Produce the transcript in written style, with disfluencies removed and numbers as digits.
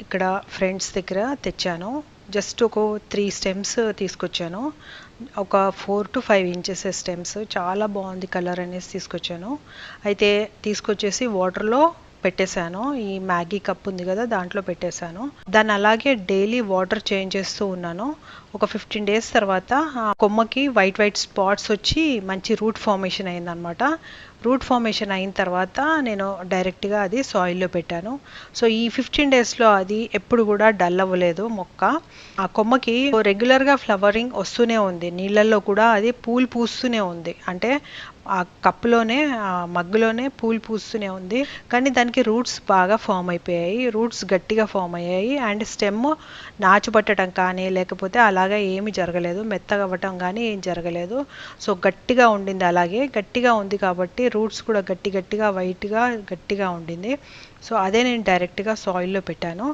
ఇక్కడ ఫ్రెండ్స్ దగ్గర తెచ్చాను. జస్ట్ ఒక 3 స్టెమ్స్ తీసుకొచ్చాను. ఒక 4 to 5 ఇంచెస్ స్టెమ్స్. చాలా బాగుంది కలర్ అనేసి తీసుకొచ్చాను. అయితే తీసుకొచ్చేసి వాటర్లో పెట్టేశాను. ఈ మ్యాగీ కప్ ఉంది కదా, దాంట్లో పెట్టేశాను. దాన్ని అలాగే డైలీ వాటర్ చేంజ్ చేస్తూ ఉన్నాను. ఒక 15 డేస్ తర్వాత ఆ కొమ్మకి వైట్ వైట్ స్పాట్స్ వచ్చి మంచి రూట్ ఫార్మేషన్ అయిందనమాట. రూట్ ఫార్మేషన్ అయిన తర్వాత నేను డైరెక్ట్గా అది సాయిల్లో పెట్టాను. సో ఈ 15 డేస్లో అది ఎప్పుడు కూడా డల్ అవ్వలేదు మొక్క. ఆ కొమ్మకి రెగ్యులర్గా ఫ్లవరింగ్ వస్తూనే ఉంది. నీళ్ళల్లో కూడా అది పూలు పూస్తూనే ఉంది. అంటే ఆ కప్పులోనే, ఆ మగ్గులోనే పూలు పూస్తూనే ఉంది. కానీ దానికి రూట్స్ బాగా ఫామ్ అయిపోయాయి. రూట్స్ గట్టిగా ఫామ్ అయ్యాయి. అండ్ స్టెమ్ నాచు పట్టడం కానీ లేకపోతే అలాగా ఏమి జరగలేదు. మెత్తగా అవ్వటం కానీ ఏం జరగలేదు. సో గట్టిగా ఉండింది. అలాగే గట్టిగా ఉంది కాబట్టి రూట్స్ కూడా గట్టిగా వైట్గా గట్టిగా ఉండింది. సో అదే నేను డైరెక్ట్గా సాయిల్లో పెట్టాను.